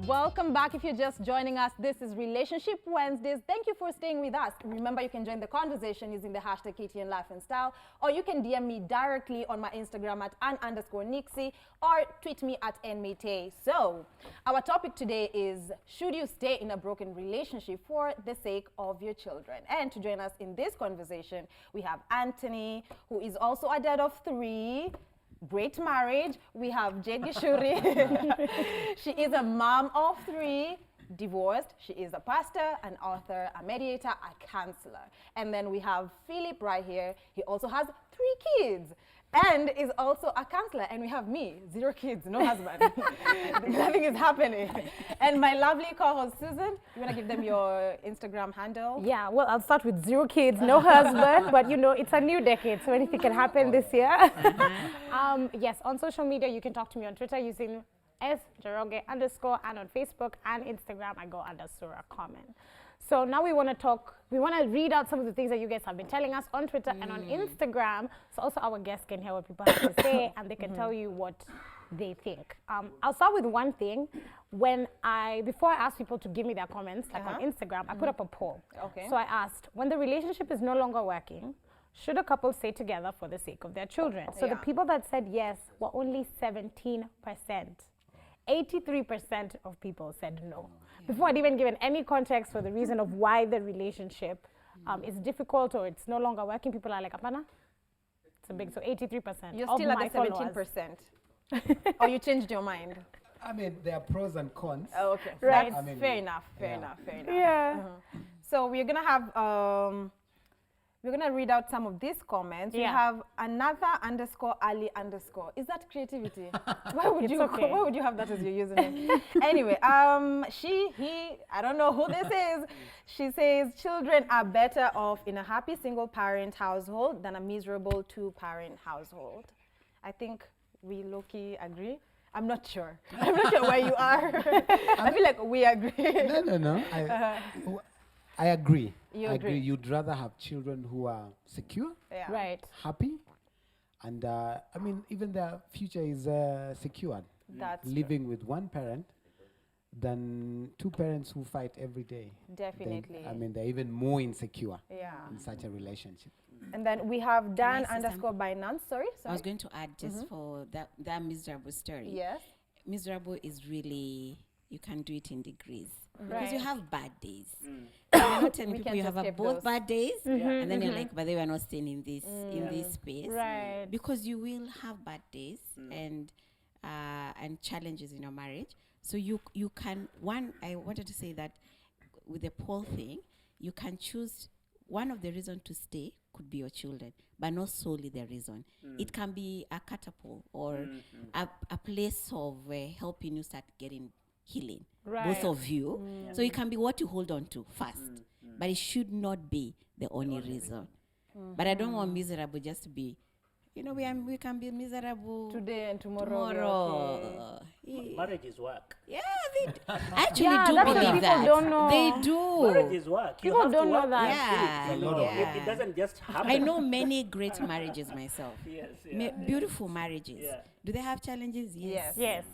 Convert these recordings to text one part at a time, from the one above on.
Welcome back. If you're just joining us, this is Relationship Wednesdays. Thank you for staying with us. Remember, you can join the conversation using the hashtag KTN Life and Style, or you can DM me directly on my Instagram at @An_Nixxi, or tweet me at @NMate. So, our topic today is, should you stay in a broken relationship for the sake of your children? And to join us in this conversation, we have Anthony, who is also a dad of 3. Great marriage. We have Jade Gishuri. She is a mom of 3, divorced. She is a pastor, an author, a mediator, a counselor. And then we have Philip right here. He also has 3 kids and is also a counselor. And we have me, 0 kids, no husband. Nothing is happening. And my lovely co-host Susan, you want to give them your Instagram handle? Yeah, well, I'll start with 0 kids, no husband, but you know, it's a new decade, so anything can happen this year. Yes, on social media, you can talk to me on Twitter using Njoroge_, and on Facebook and Instagram, I go under Surah Comment. So now we want to read out some of the things that you guys have been telling us on Twitter and on Instagram, so also our guests can hear what people have to say and they can tell you what they think. I'll start with one thing. Before I ask people to give me their comments, like on Instagram, I put up a poll. Okay. So I asked, when the relationship is no longer working, should a couple stay together for the sake of their children? So the people that said yes were only 17%. 83% of people said no. Before I'd even given any context for the reason of why the relationship is difficult or it's no longer working, people are like, Apana? It's a big, so 83%. You're still at the 17%. Or you changed your mind? I mean, there are pros and cons. Oh, okay. Right. That's fair enough. Yeah. So we're going to have... we're going to read out some of these comments. We have another_Ali_. Is that creativity? Why would you have that as your username? Anyway, I don't know who this is. She says, children are better off in a happy single-parent household than a miserable 2-parent household. I think we low-key agree. I'm not sure. I'm not sure where you are. I feel like we agree. No. I agree. You agree? You'd rather have children who are secure, Right. happy, and I mean, even their future is secured. That's living with one parent than 2 parents who fight every day. Definitely. They're even more insecure in such a relationship. And then we have Dan_Binance. Sorry. I was going to add just for that miserable story. Yes. Miserable is really, you can do it in degrees. Right. Because you have bad days. You're not telling people you have both those. bad days, and then you're like, but they were not staying in this space. Right. Because you will have bad days and challenges in your marriage. So you can, I wanted to say that with the poll thing, you can choose, one of the reasons to stay could be your children, but not solely the reason. It can be a catapult or a place of helping you start getting healing, both of you. So it can be what you hold on to first, but it should not be the only reason. But I don't want miserable just to be, we can be miserable today and tomorrow. Marriage is work. Yeah, I actually do that's believe what that. people don't know. They do. Marriage is work. You People have don't to know work. that. It doesn't just happen. I know many great marriages myself. Yes. Beautiful marriages. Yeah. Do they have challenges? Yes. Yes.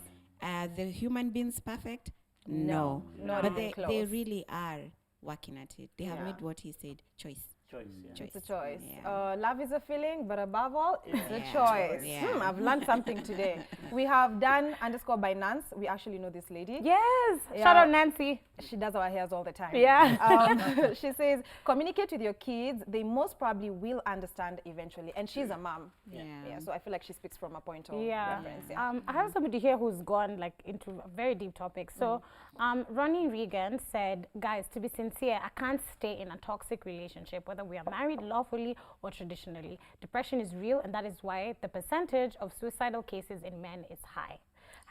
The human beings perfect? No. But they really are working at it. They have made what he said, choice. It's a choice. Yeah. Love is a feeling, but above all, it's a Yeah. choice. Yeah. I've learned something today. We have Dan_Binance. We actually know this lady. Yes. Shout out Nancy. She does our hairs all the time. Yeah. She says, communicate with your kids. They most probably will understand eventually. And she's a mom. Yeah. So I feel like she speaks from a point of Yeah. reference. I have somebody here who's gone into a very deep topic. So Ronnie Regan said, guys, to be sincere, I can't stay in a toxic relationship, whether we are married lawfully or traditionally. Depression is real, and that is why the percentage of suicidal cases in men is high.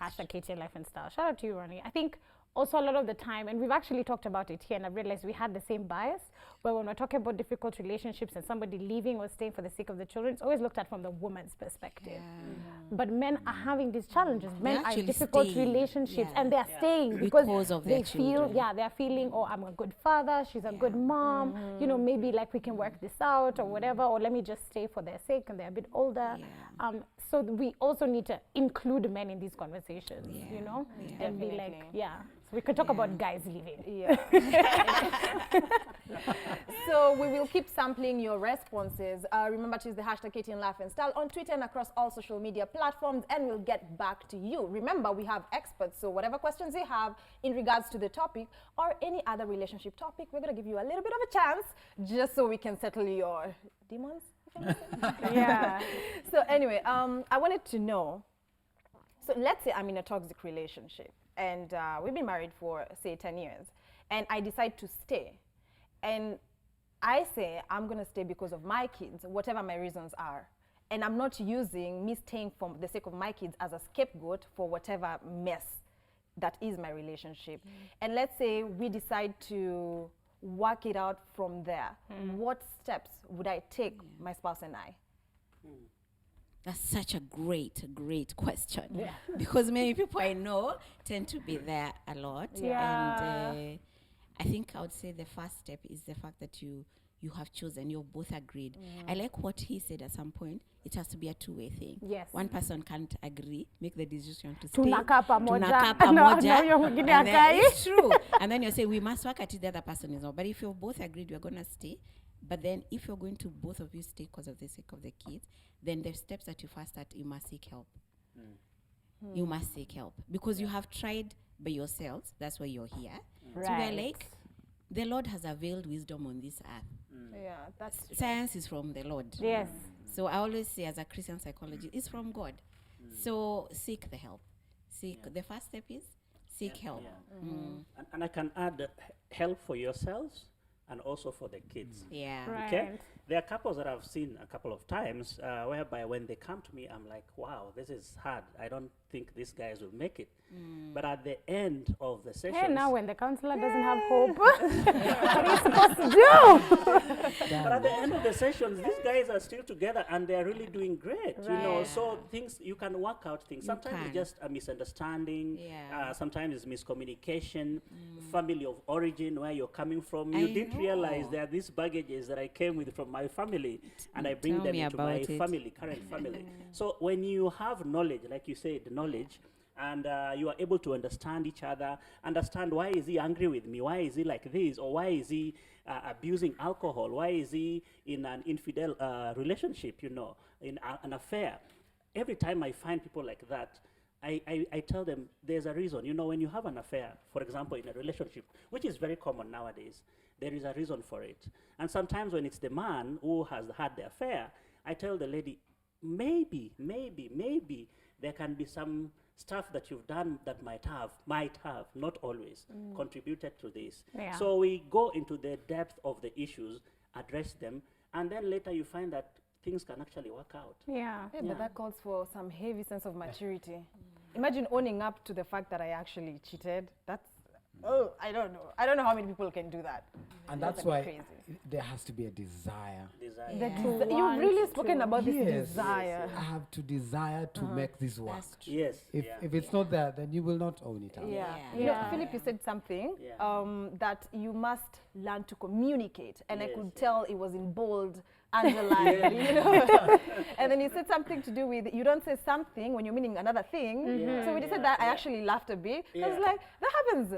Hashtag KTN Life and Style. Shout out to you, Ronnie. I think also a lot of the time, and we've actually talked about it here, and I've realized we had the same bias, where when we're talking about difficult relationships and somebody leaving or staying for the sake of the children, it's always looked at from the woman's perspective. But men are having these challenges. Men are in difficult relationships, and they're staying because of they their feel, children. they're feeling, oh, I'm a good father, she's a good mom, maybe like we can work this out or whatever, or let me just stay for their sake, and they're a bit older. So we also need to include men in these conversations, and be like, so We could talk about guys leaving. Yeah. So we will keep sampling your responses. Remember to use the hashtag KTN Life and Style on Twitter and across all social media platforms, and we'll get back to you. Remember, we have experts, so whatever questions you have in regards to the topic or any other relationship topic, we're going to give you a little bit of a chance just so we can settle your demons. Yeah. So anyway, I wanted to know, so let's say I'm in a toxic relationship and we've been married for, say, 10 years, and I decide to stay. And I say I'm going to stay because of my kids, whatever my reasons are. And I'm not using me staying for the sake of my kids as a scapegoat for whatever mess that is my relationship. And let's say we decide to work it out from there. What steps would I take, my spouse and I? That's such a great question. Because many people I know tend to be there a lot. Yeah. And I think I would say the first step is the fact that you have chosen, you're both agreed. I like what he said at some point. It has to be a two-way thing. Yes. One person can't agree, make the decision to stay. Tunakaa pamoja. Tunakaa No, pamoja. huyo mwingine And then hakai. it's true. And then you say, we must work at it, the other person is not. But if you're both agreed, you're going to stay. But then if you're going to both of you stay because of the sake of the kids, then the steps that you first start, you must seek help. You must seek help. Because you have tried by yourselves. That's why you're here. So we're like, the Lord has availed wisdom on this earth. Yeah, that's Science is from the Lord. Yes. So I always say, as a Christian psychologist, it's from God. So seek the help. The first step is seek help. And I can add help for yourselves and also for the kids. Yeah. Right. Okay? There are couples that I've seen a couple of times whereby when they come to me, I'm like, wow, this is hard. I don't think these guys will make it. But at the end of the session, Hey, now when the counselor doesn't have hope, what are you supposed to do? but at the end of the sessions, these guys are still together and they're really doing great, you know. So things, you can work out things. Sometimes it's just a misunderstanding. Sometimes it's miscommunication, family of origin, where you're coming from. You didn't realize there are these baggages that I came with from my family, and I bring Tell them me into my about it. family, current family. So when you have knowledge, like you said, knowledge, and you are able to understand each other, understand why is he angry with me, why is he like this, or why is he abusing alcohol, why is he in an infidel relationship, you know, in an affair. Every time I find people like that, I tell them there's a reason. You know, when you have an affair, for example, in a relationship, which is very common nowadays, there is a reason for it. And sometimes when it's the man who has had the affair, I tell the lady, maybe there can be some stuff that you've done that might have, not always, contributed to this. Yeah. So we go into the depth of the issues, address them, and then later you find that things can actually work out. Yeah. Yeah, but that calls for some heavy sense of maturity. Imagine owning up to the fact that I actually cheated. That's, oh, I don't know. I don't know how many people can do that. And That's that's a bit why crazy. there has to be a desire. Desire. You've really spoken about this Yes. desire. I have to desire to make this work. That's true. Yes. If it's not there, then you will not own it out. Yeah. Yeah. You know, Yeah. Philip, you said something that you must learn to communicate, and I Yes, could yeah. tell it was in bold, underlined, you know. And then you said something to do with you don't say something when you're meaning another thing. So when you said that, I actually laughed a bit. I was Yeah. like, that happens.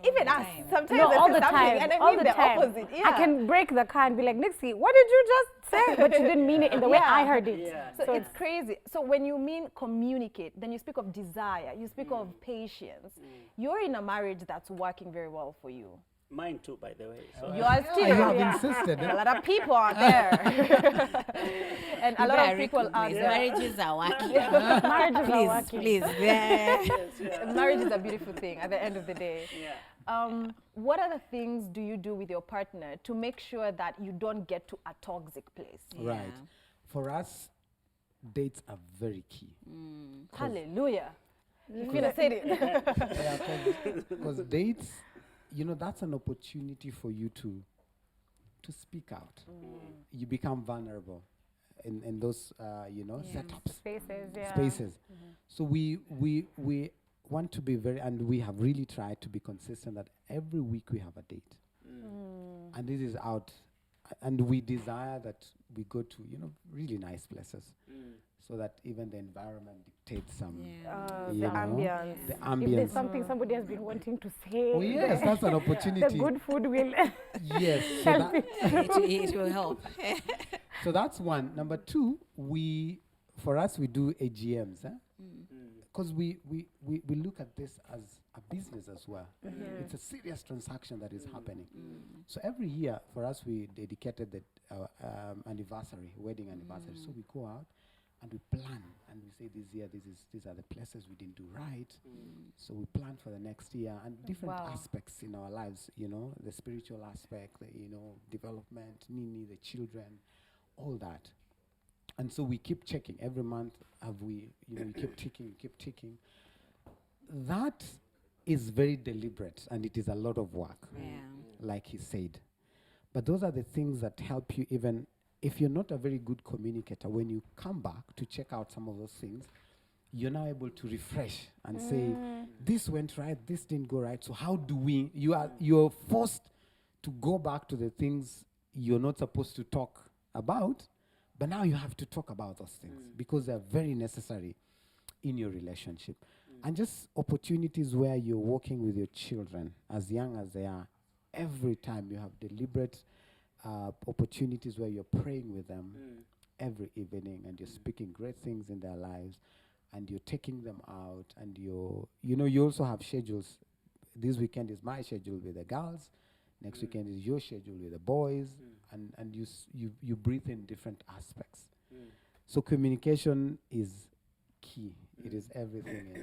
Even us, sometimes No, I all say the something, time. and I all mean the the time. opposite. Yeah. I can break the car and be like, Nixxi, what did you just say? But you didn't mean it in the way I heard it. Yeah. So it's crazy. So when you mean communicate, then you speak of desire, you speak of patience. You're in a marriage that's working very well for you. Mine too, by the way. So You are You still. have insisted. A lot of people are there. And a lot of people are there. Marriages are working. Marriages are Please, working. please. Marriage is a beautiful thing at the end of the day. yeah. What other things do you do with your partner to make sure that you don't get to a toxic place? Right. For us, dates are very key. Hallelujah. You could have said it. Because dates, you know, that's an opportunity for you to speak out. You become vulnerable in those, you know, setups, Spaces, yeah. spaces. So we want to be very, and we have really tried to be consistent that every week we have a date. And this is out and we desire that we go to, you know, really nice places, so that even the environment dictates some, you The know, ambience. the If there's ambience. something somebody has been wanting to say, Oh yes, that's an the opportunity. good food will Yes, so, help that, It will help. so that's one. Number two, for us we do AGMs, because we look at this as a business as well. It's a serious transaction that is happening. So every year for us we dedicated the anniversary, wedding anniversary. So we go out and we plan and we say this year these are the places we didn't do right. So we plan for the next year and different aspects in our lives, you know, the spiritual aspect, the, you know, development, Nini, the children, all that. And so we keep checking every month. Have we, you know, we keep ticking. That is very deliberate and it is a lot of work, like he said. But those are the things that help you, even if you're not a very good communicator, when you come back to check out some of those things, you're now able to refresh and say, this went right, this didn't go right. So how do we, you're forced to go back to the things you're not supposed to talk about, but now you have to talk about those things because they're very necessary in your relationship. And just opportunities where you're working with your children as young as they are. Every time you have deliberate opportunities where you're praying with them every evening and you're speaking great things in their lives and you're taking them out and you also have schedules. This weekend is my schedule with the girls. Next weekend is your schedule with the boys, and you breathe in different aspects. So communication is key. It is everything.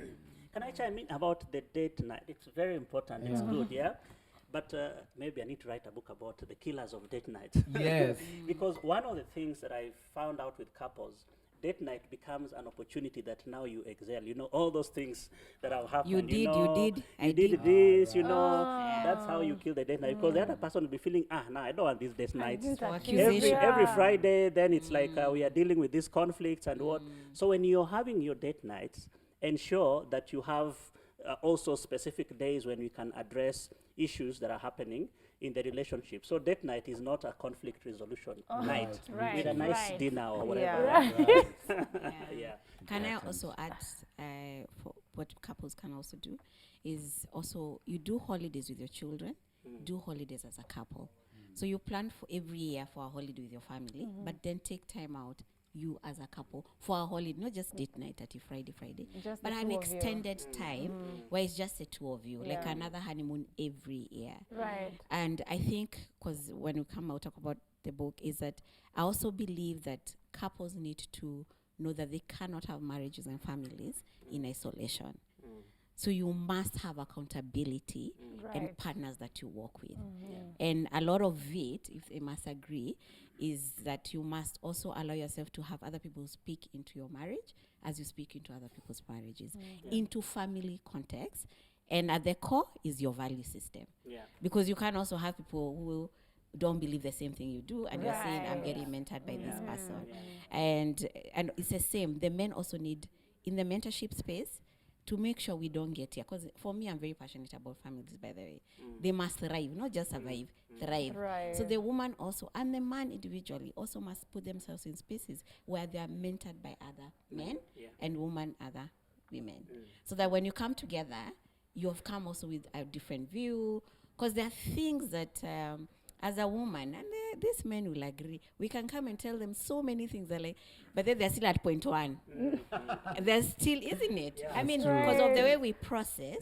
Can I chime in about the date night? It's very important. It's good, yeah? But maybe I need to write a book about the killers of date night. Yes. Because one of the things that I found out with couples, date night becomes an opportunity that now you excel. You know, all those things that have happened. You did, I did this, you know. That's how you kill the date night. Because the other person will be feeling, no, I don't want these date nights. Every Friday, then it's like we are dealing with these conflicts and what. So when you're having your date nights, ensure that you have also specific days when we can address issues that are happening in the relationship. So date night is not a conflict resolution night with a nice dinner or whatever. Can I also add, for what couples can also do, is also you do holidays with your children, do holidays as a couple. So you plan for every year for a holiday with your family, but then take time out, you as a couple, for a holiday, not just date night at Friday, Just but the an two of you. extended time where it's just the two of you, like another honeymoon every year. Right. And I think, because when we come out talk about the book, is that I also believe that couples need to know that they cannot have marriages and families in isolation. So you must have accountability and partners that you work with. And a lot of it, if they must agree, is that you must also allow yourself to have other people speak into your marriage as you speak into other people's marriages, into family context. And at the core is your value system. Because you can also have people who don't believe the same thing you do, and you're saying, I'm getting mentored by this person. And it's the same. The men also need, in the mentorship space, to make sure we don't get here. Because for me, I'm very passionate about families, by the way. They must thrive, not just survive, thrive. Right. So the woman also, and the man individually, also must put themselves in spaces where they are mentored by other men and women, other women. So that when you come together, you have come also with a different view. Because there are things that, as a woman, and these men will agree, we can come and tell them so many things, but then they're still at point one. They're still, isn't it? I mean, because of the way we process.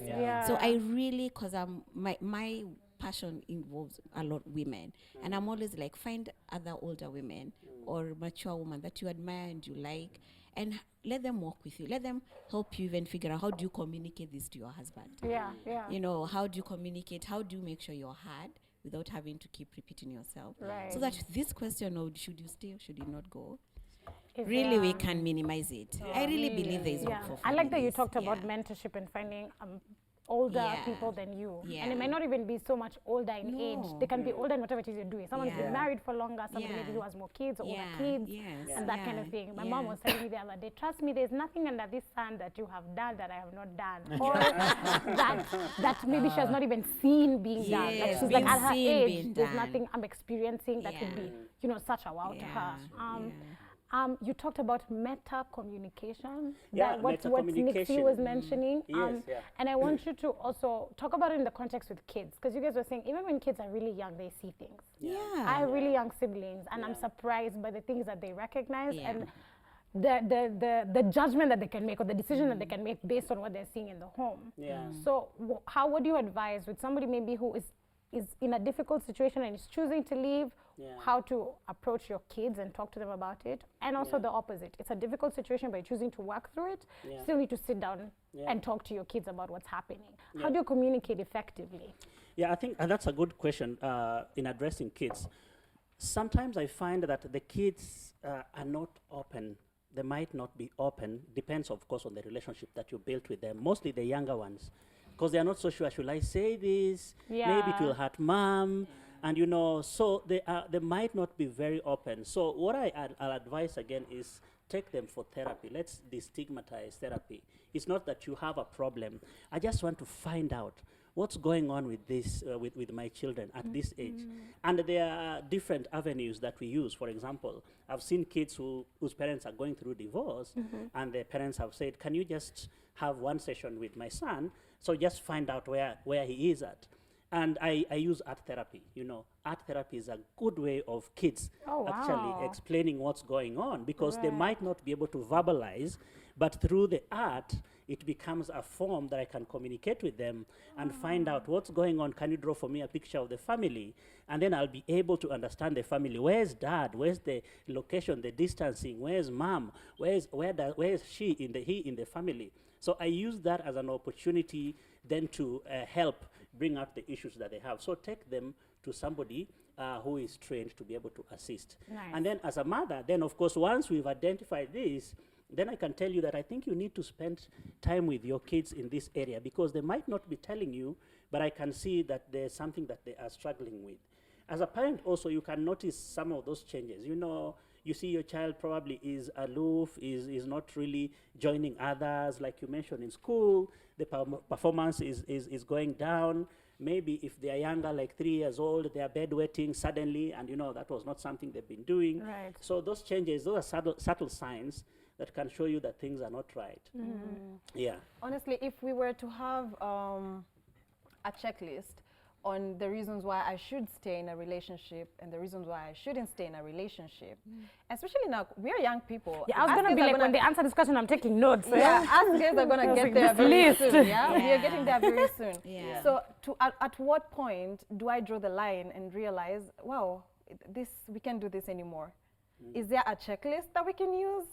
So I really, because my passion involves a lot of women. And I'm always like, find other older women or mature women that you admire and you like, and let them walk with you. Let them help you even figure out, how do you communicate this to your husband? You know, how do you communicate? How do you make sure you're heard without having to keep repeating yourself? So that this question of should you stay or should you not go, really we can minimize it. I really believe there is hope for I like that you families. talked about mentorship and finding older Yeah. people than you. Yeah. And it might not even be so much older in age. No. They can be older in whatever it is you're doing. Someone's Yeah. been married for longer, somebody Yeah. maybe who has more kids or older Yeah. kids, Yes. and that kind Yeah. of thing. My Yeah. mom was telling me the other day, trust me, there's nothing under this sun that you have done that I have not done. Or that maybe she has not even seen being done. Like Yes, she's like, being at her seen age, being there's done. nothing I'm experiencing that would be, such a wow to her. You talked about meta communication. Yeah, what Nixxi meta-communication. was mentioning. Yes, yeah. And I want you to also talk about it in the context with kids, because you guys were saying even when kids are really young, they see things. Yeah. I have really young siblings, and I'm surprised by the things that they recognize Yeah. and the judgment that they can make or the decision that they can make based on what they're seeing in the home. Yeah. So how would you advise with somebody maybe who is in a difficult situation and is choosing to leave, how to approach your kids and talk to them about it? And also the opposite. It's a difficult situation, but you're choosing to work through it. Still need to sit down and talk to your kids about what's happening. How do you communicate effectively? Yeah, I think that's a good question in addressing kids. Sometimes I find that the kids are not open. They might not be open. Depends, of course, on the relationship that you built with them. Mostly the younger ones, because they are not so sure. Should I say this? Maybe it will hurt mom. And so they might not be very open. So what I'll advise again is take them for therapy. Let's destigmatize therapy. It's not that you have a problem. I just want to find out what's going on with this, with my children at this age. And there are different avenues that we use. For example, I've seen kids whose parents are going through divorce, and their parents have said, can you just have one session with my son? So just find out where he is at. And I use art therapy. Art therapy is a good way of kids actually explaining what's going on, because they might not be able to verbalize, but through the art, it becomes a form that I can communicate with them and find out what's going on. Can you draw for me a picture of the family? And then I'll be able to understand the family. Where's dad? Where's the location, the distancing? Where's mom? Where is he in the family? So I use that as an opportunity then to help bring out the issues that they have. So take them to somebody who is trained to be able to assist. Nice. And then as a mother, then of course, once we've identified this, then I can tell you that I think you need to spend time with your kids in this area, because they might not be telling you, but I can see that there's something that they are struggling with. As a parent also, you can notice some of those changes. You see your child probably is aloof, is not really joining others, like you mentioned in school. The performance is going down. Maybe if they are younger, like 3 years old, they are bedwetting suddenly, and that was not something they've been doing. Right. So those changes, those are subtle signs that can show you that things are not right. Yeah. Honestly, if we were to have a checklist on the reasons why I should stay in a relationship and the reasons why I shouldn't stay in a relationship, especially now, we are young people. Yeah, I was going to be like, when they answer this question, I'm taking notes. Yeah, us guys are going to get there very soon. Yeah? We are getting there very soon. Yeah. So at what point do I draw the line and realize, wow, we can't do this anymore? Is there a checklist that we can use?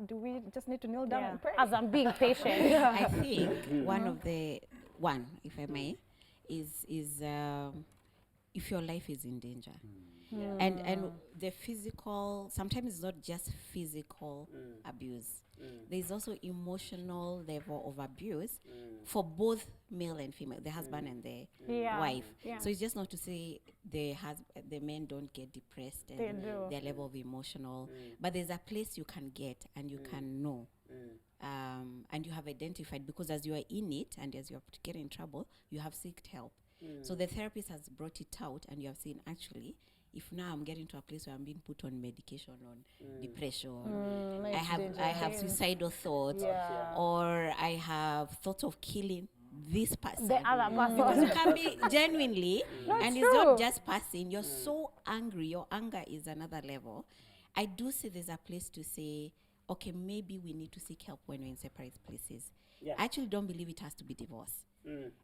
Do we just need to kneel down and pray? As I'm being patient. I think one, if I may, is if your life is in danger. And the physical, sometimes it's not just physical abuse. There's also emotional level of abuse for both male and female, the husband and the wife. Yeah. So it's just not to say the men don't get depressed and their level of emotional, but there's a place you can get and you can know. And you have identified, because as you are in it and as you're getting in trouble, you have sought help. So the therapist has brought it out, and you have seen, actually, if now I'm getting to a place where I'm being put on medication, on depression, I have suicidal thoughts, or I have thoughts of killing this person. The other person. Because you can be genuinely, and it's not just passing, you're so angry, your anger is another level. I do see there's a place to say, okay, maybe we need to seek help when we're in separate places. Yeah. I actually don't believe it has to be divorce.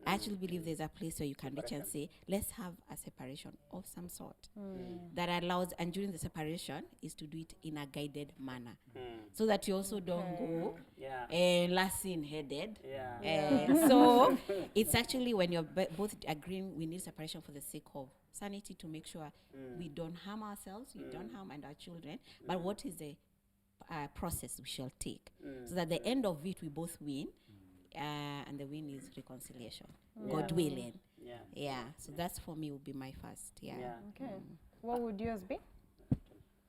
I actually believe there's a place where you can reach and say, let's have a separation of some sort that allows, and during the separation is to do it in a guided manner, so that you also don't go last seen headed. So it's actually when you're both agreeing we need separation for the sake of sanity, to make sure we don't harm ourselves, we don't harm and our children, but what is the process we shall take, so that at the end of it we both win. and the win is reconciliation. God willing. Yeah. Yeah. So that's for me would be my first. Yeah. Okay. What would yours be?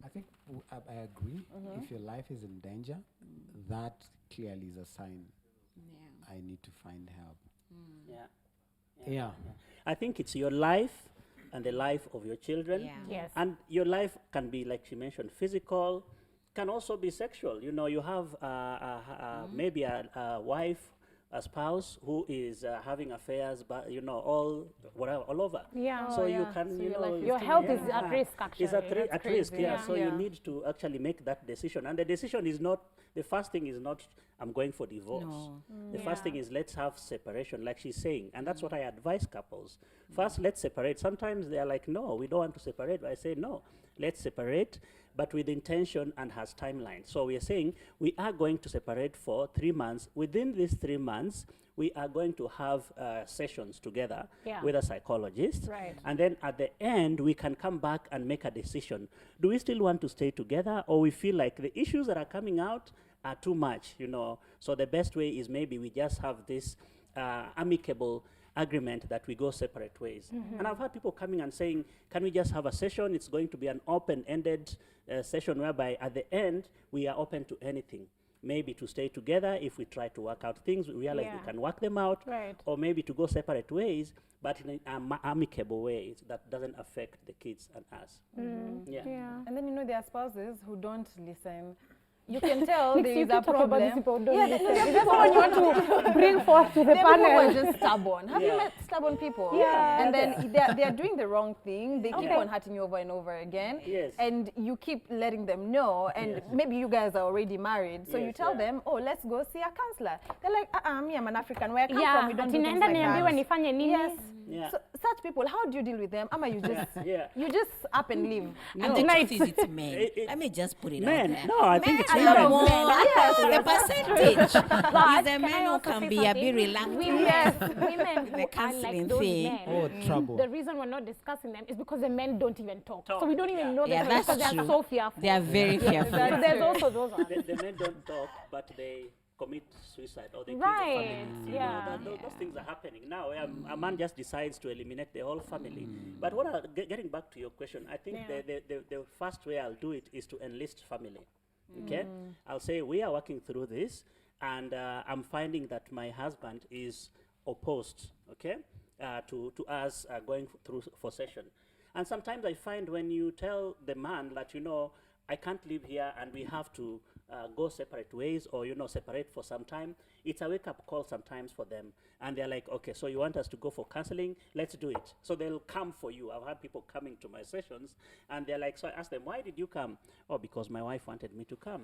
I think I agree. If your life is in danger, that clearly is a sign Yeah. I need to find help. Yeah. Yeah. I think it's your life and the life of your children. Yeah. Yes. And your life can be, like she mentioned, physical, can also be sexual. You know, you have maybe a wife, a spouse who is having affairs, but you know, all over. Yeah. So you yeah. can, So you your know, life is Your health is yeah. at risk, actually. Is at That's risk, crazy. yeah. So you Yeah. need to actually make that decision. And the decision is not, the first thing is not, I'm going for divorce. No. The first Yeah. thing is let's have separation, like she's saying. And that's what I advise couples. First, let's separate. Sometimes they are like, no, we don't want to separate. But I say, no, let's separate, but with intention and has timeline. So we are saying we are going to separate for 3 months. Within these 3 months, we are going to have sessions together Yeah. with a psychologist. Right. And then at the end, we can come back and make a decision. Do we still want to stay together, or we feel like the issues that are coming out are too much, you know? So the best way is maybe we just have this amicable agreement that we go separate ways. And I've had people coming and saying, can we just have a session? It's going to be an open-ended session whereby at the end, we are open to anything. Maybe to stay together if we try to work out things, we realize Yeah. we can work them out, Right. or maybe to go separate ways, but in an amicable way that doesn't affect the kids and us. Yeah. Yeah. And then, you know, there are spouses who don't listen. You can tell there You is can a talk about problem. these people who don't Yeah, listen. there are Is that people someone you want to bring forth to the There are people who are panel? just stubborn. Have you Yeah. met stubborn people? Yeah. And then they are doing the wrong thing. They keep on hurting you over and over again. Yes. And you keep letting them know. And Yes. maybe you guys are already married. So you Yes, tell yeah. them, oh, let's go see a counselor. They're like, me, I'm an African. Where I come Yeah, from, we don't ati do things naenda like niambiwe that. nifanye nini? Yes. Yeah. So such people, how do you deal with them? Ama you just, Yeah. you just up and leave. And the truth is, it's men. Let me just put it Men, out there. no, I think it's a lot women. of More, men. Yes. the percentage is the can men I who also can say be a bit something? reluctant. Women who The are like counseling those thing. men. Oh, trouble. The reason we're not discussing them is because the men don't even talk. So we don't even Yeah. know Yeah, them that's because they're true. so fearful. They are very fearful. So there's also those ones. The men don't talk, but they commit suicide or they kill Right, the family. You yeah. know, those things are happening now. A man just decides to eliminate the whole family. But getting back to your question, I think Yeah. the first way I'll do it is to enlist family. Okay, I'll say we are working through this, and I'm finding that my husband is opposed. Okay, to us going through for session. And sometimes I find when you tell the man that, you know, I can't live here and we have to go separate ways, or, you know, separate for some time, it's a wake-up call sometimes for them. And they're like, okay, so you want us to go for counseling? Let's do it. So they'll come for you. I've had people coming to my sessions, and they're like, so I ask them, why did you come? Oh, because my wife wanted me to come.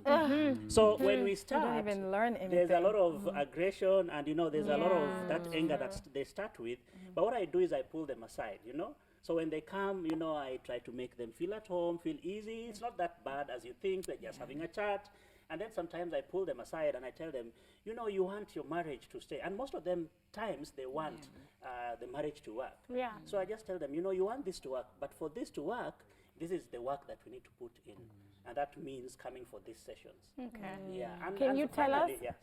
So when we start, even learn there's a anything. lot of aggression, and, you know, there's a lot of that anger that they start with. But what I do is I pull them aside, you know. So when they come, you know, I try to make them feel at home, feel easy. It's not that bad as you think. They're just having a chat. And then sometimes I pull them aside and I tell them, you know, you want your marriage to stay. And most of them times they want the marriage to work. Yeah. So I just tell them, you know, you want this to work. But for this to work, this is the work that we need to put in. And that means coming for these sessions. Okay. Yeah. Can you tell us? Yeah.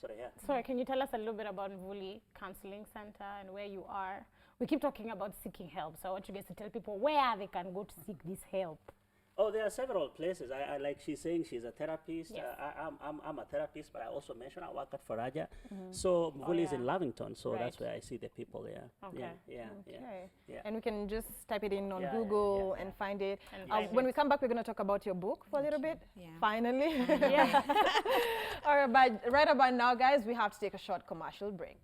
Sorry, can you tell us a little bit about Mvuli Counseling Center and where you are? We keep talking about seeking help, so I want you guys to tell people where they can go to seek this help. Oh, there are several places. I like she's saying she's a therapist. Yes. I'm a therapist, but I also mentioned I work at Faraja. So Mvuli is in Lavington, so that's where I see the people there. Okay. Yeah. Okay. And we can just type it in on Yeah, Google and find it. And find When we come back, we're going to talk about your book for a little bit. Yeah. Finally. Yeah. All right, but right about now, guys, we have to take a short commercial break.